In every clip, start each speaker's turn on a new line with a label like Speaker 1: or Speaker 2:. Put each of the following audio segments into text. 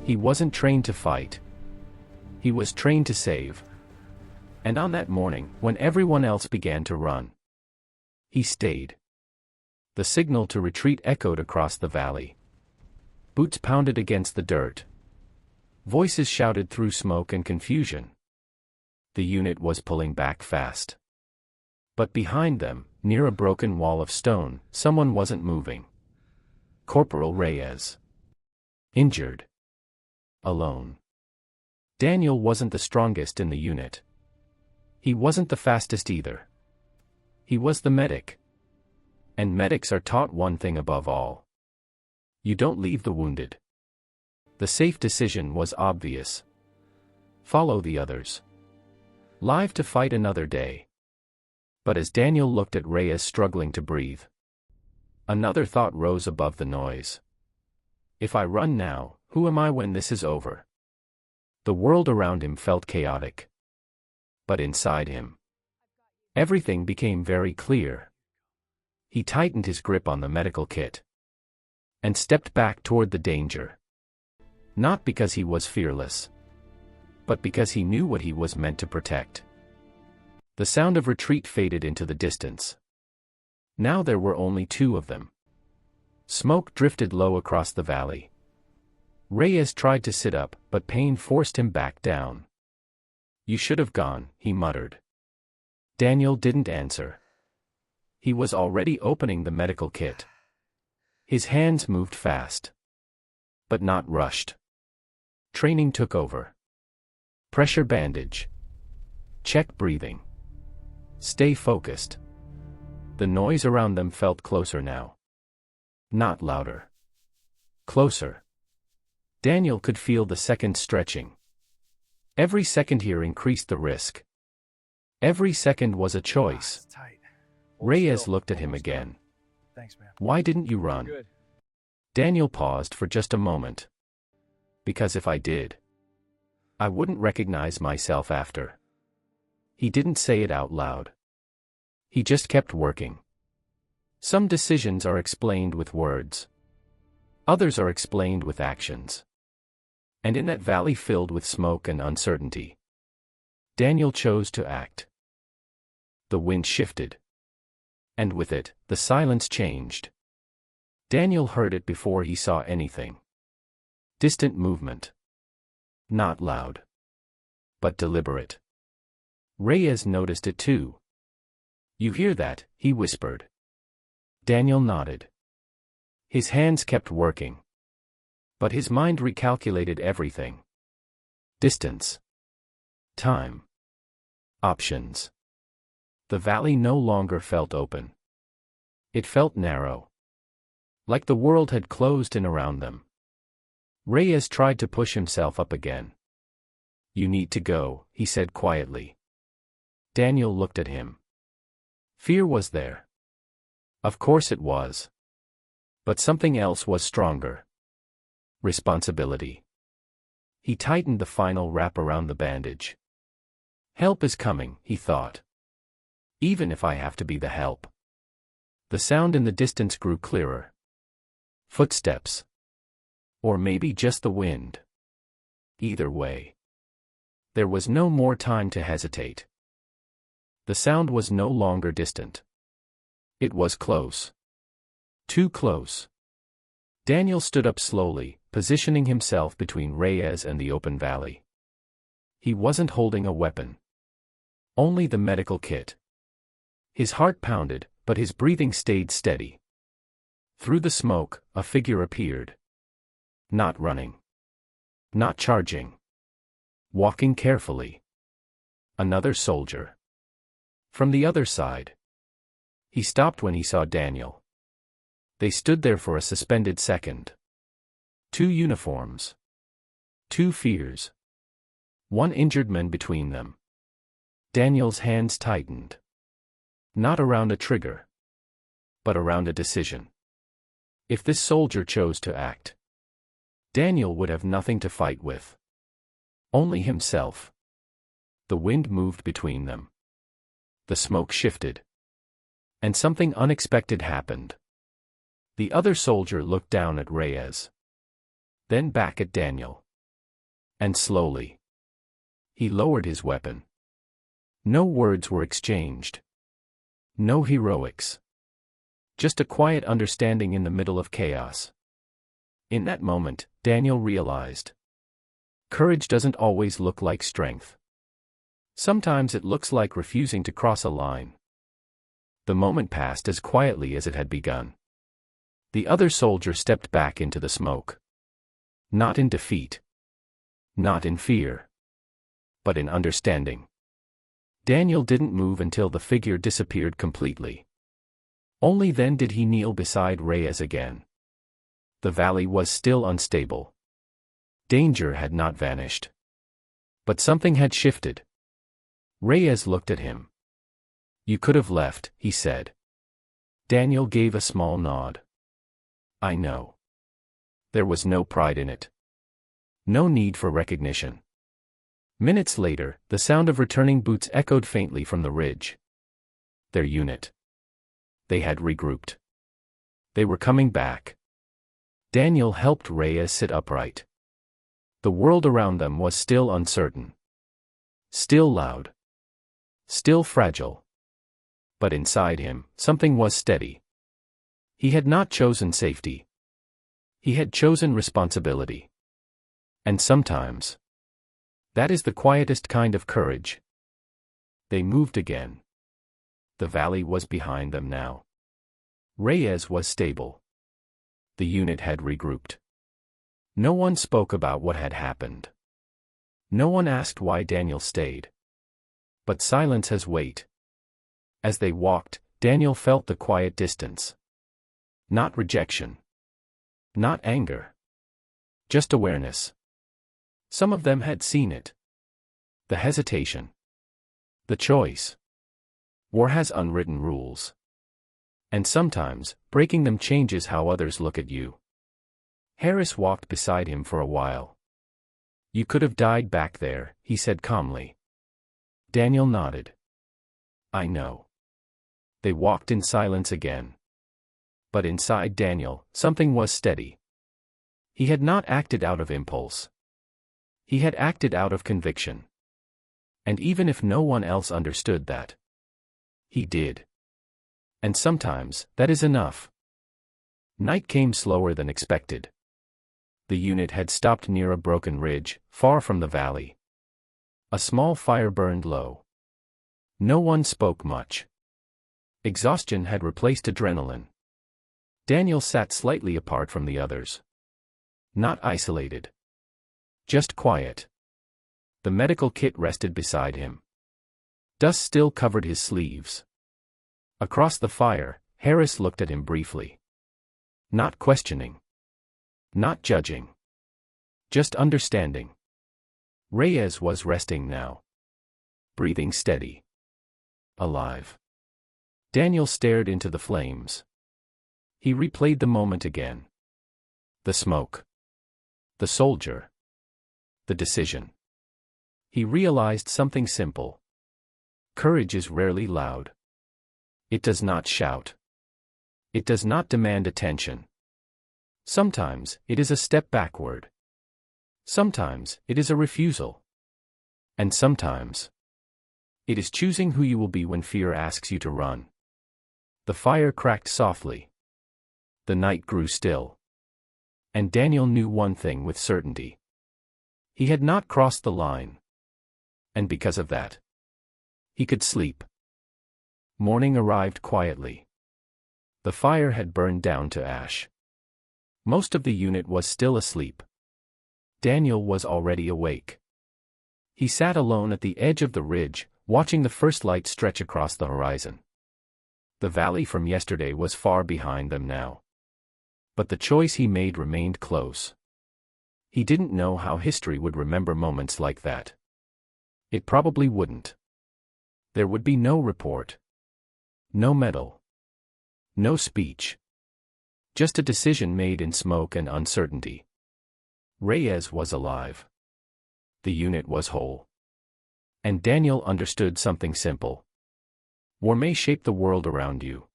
Speaker 1: He wasn't trained to fight. He was trained to save. And on that morning, when everyone else began to run, he stayed. The signal to retreat echoed across the valley. Boots pounded against the dirt. Voices shouted through smoke and confusion. The unit was pulling back fast. But behind them, near a broken wall of stone, someone wasn't moving. Corporal Reyes. Injured. Alone. Daniel wasn't the strongest in the unit. He wasn't the fastest either. He was the medic. And medics are taught one thing above all. You don't leave the wounded. The safe decision was obvious. Follow the others. Live to fight another day. But as Daniel looked at Reyes struggling to breathe, another thought rose above the noise. If I run now, who am I when this is over? The world around him felt chaotic. But inside him, everything became very clear. He tightened his grip on the medical kit and stepped back toward the danger. Not because he was fearless, but because he knew what he was meant to protect. The sound of retreat faded into the distance. Now there were only two of them. Smoke drifted low across the valley. Reyes tried to sit up, but pain forced him back down. You should have gone, he muttered. Daniel didn't answer. He was already opening the medical kit. His hands moved fast. But not rushed. Training took over. Pressure bandage. Check breathing. Stay focused. The noise around them felt closer now. Not louder. Closer. Daniel could feel the seconds stretching. Every second here increased the risk. Every second was a choice. Reyes looked at him again.
Speaker 2: Thanks, man.
Speaker 1: Why didn't you run?
Speaker 2: Good.
Speaker 1: Daniel paused for just a moment. Because if I did, I wouldn't recognize myself after. He didn't say it out loud. He just kept working. Some decisions are explained with words. Others are explained with actions. And in that valley filled with smoke and uncertainty, Daniel chose to act. The wind shifted. And with it, the silence changed. Daniel heard it before he saw anything. Distant movement. Not loud. But deliberate. Reyes noticed it too. You hear that? He whispered. Daniel nodded. His hands kept working. But his mind recalculated everything. Distance. Time. Options. The valley no longer felt open. It felt narrow. Like the world had closed in around them. Reyes tried to push himself up again. You need to go, he said quietly. Daniel looked at him. Fear was there. Of course it was. But something else was stronger. Responsibility. He tightened the final wrap around the bandage. Help is coming, he thought. Even if I have to be the help. The sound in the distance grew clearer. Footsteps. Or maybe just the wind. Either way. There was no more time to hesitate. The sound was no longer distant. It was close. Too close. Daniel stood up slowly, positioning himself between Reyes and the open valley. He wasn't holding a weapon. Only the medical kit. His heart pounded, but his breathing stayed steady. Through the smoke, a figure appeared. Not running. Not charging. Walking carefully. Another soldier. From the other side. He stopped when he saw Daniel. They stood there for a suspended second. Two uniforms. Two fears. One injured man between them. Daniel's hands tightened. Not around a trigger. But around a decision. If this soldier chose to act, Daniel would have nothing to fight with. Only himself. The wind moved between them. The smoke shifted. And something unexpected happened. The other soldier looked down at Reyes. Then back at Daniel. And slowly, he lowered his weapon. No words were exchanged. No heroics. Just a quiet understanding in the middle of chaos. In that moment, Daniel realized. Courage doesn't always look like strength. Sometimes it looks like refusing to cross a line. The moment passed as quietly as it had begun. The other soldier stepped back into the smoke. Not in defeat. Not in fear. But in understanding. Daniel didn't move until the figure disappeared completely. Only then did he kneel beside Reyes again. The valley was still unstable. Danger had not vanished. But something had shifted. Reyes looked at him. "You could have left," he said. Daniel gave a small nod. "I know." There was no pride in it. No need for recognition. Minutes later, the sound of returning boots echoed faintly from the ridge. Their unit. They had regrouped. They were coming back. Daniel helped Reyes sit upright. The world around them was still uncertain. Still loud. Still fragile. But inside him, something was steady. He had not chosen safety. He had chosen responsibility. And sometimes, that is the quietest kind of courage. They moved again. The valley was behind them now. Reyes was stable. The unit had regrouped. No one spoke about what had happened. No one asked why Daniel stayed. But silence has weight. As they walked, Daniel felt the quiet distance. Not rejection. Not anger. Just awareness. Some of them had seen it. The hesitation. The choice. War has unwritten rules. And sometimes, breaking them changes how others look at you. Harris walked beside him for a while. "You could have died back there," he said calmly. Daniel nodded. "I know." They walked in silence again. But inside Daniel, something was steady. He had not acted out of impulse. He had acted out of conviction. And even if no one else understood that, he did. And sometimes, that is enough. Night came slower than expected. The unit had stopped near a broken ridge, far from the valley. A small fire burned low. No one spoke much. Exhaustion had replaced adrenaline. Daniel sat slightly apart from the others. Not isolated. Just quiet. The medical kit rested beside him. Dust still covered his sleeves. Across the fire, Harris looked at him briefly. Not questioning. Not judging. Just understanding. Reyes was resting now. Breathing steady. Alive. Daniel stared into the flames. He replayed the moment again. The smoke. The soldier. The decision. He realized something simple. Courage is rarely loud. It does not shout. It does not demand attention. Sometimes, it is a step backward. Sometimes, it is a refusal. And sometimes, it is choosing who you will be when fear asks you to run. The fire cracked softly. The night grew still. And Daniel knew one thing with certainty. He had not crossed the line. And because of that, he could sleep. Morning arrived quietly. The fire had burned down to ash. Most of the unit was still asleep. Daniel was already awake. He sat alone at the edge of the ridge, watching the first light stretch across the horizon. The valley from yesterday was far behind them now. But the choice he made remained close. He didn't know how history would remember moments like that. It probably wouldn't. There would be no report. No medal. No speech. Just a decision made in smoke and uncertainty. Reyes was alive. The unit was whole. And Daniel understood something simple. War may shape the world around you.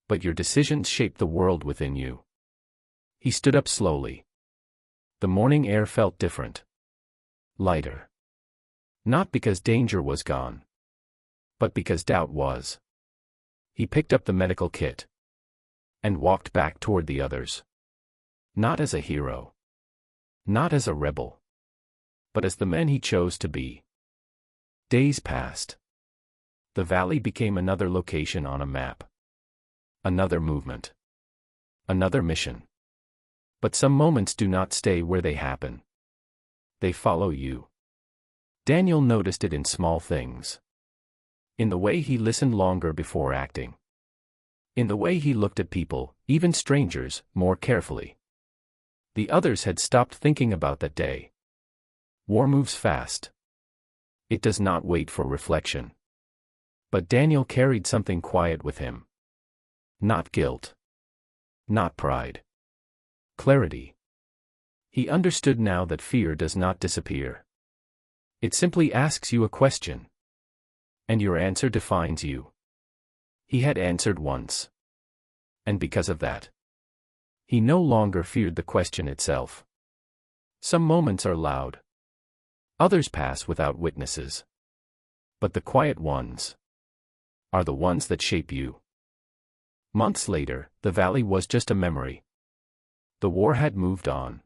Speaker 1: But your decisions shape the world within you. He stood up slowly. The morning air felt different. lighter. Not because danger was gone, but because doubt was. He picked up the medical kit and walked back toward the others. Not as a hero. Not as a rebel. But as the man he chose to be. Days passed. The valley became another location on a map. Another movement. Another mission. But some moments do not stay where they happen. They follow you. Daniel noticed it in small things. In the way he listened longer before acting. In the way he looked at people, even strangers, more carefully. The others had stopped thinking about that day. War moves fast. It does not wait for reflection. But Daniel carried something quiet with him. Not guilt. Not pride. Clarity. He understood now that fear does not disappear. It simply asks you a question. And your answer defines you. He had answered once. And because of that, he no longer feared the question itself. Some moments are loud. Others pass without witnesses. But the quiet ones are the ones that shape you. Months later, the valley was just a memory. The war had moved on.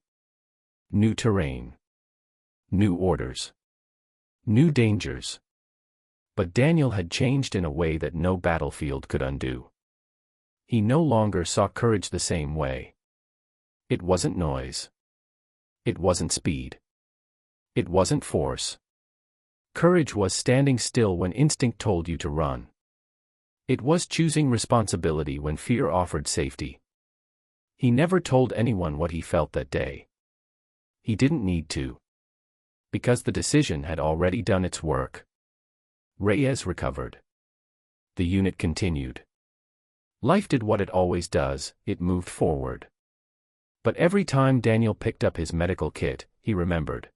Speaker 1: New terrain. New orders. New dangers. But Daniel had changed in a way that no battlefield could undo. He no longer saw courage the same way. It wasn't noise. It wasn't speed. It wasn't force. Courage was standing still when instinct told you to run. It was choosing responsibility when fear offered safety. He never told anyone what he felt that day. He didn't need to. Because the decision had already done its work. Reyes recovered. The unit continued. Life did what it always does, it moved forward. But every time Daniel picked up his medical kit, he remembered.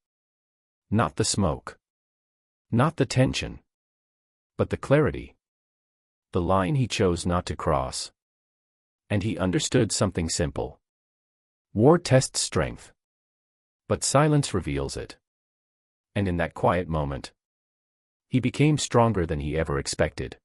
Speaker 1: Not the smoke. Not the tension. But the clarity. The line he chose not to cross. And he understood something simple. War tests strength. But silence reveals it. And in that quiet moment, he became stronger than he ever expected.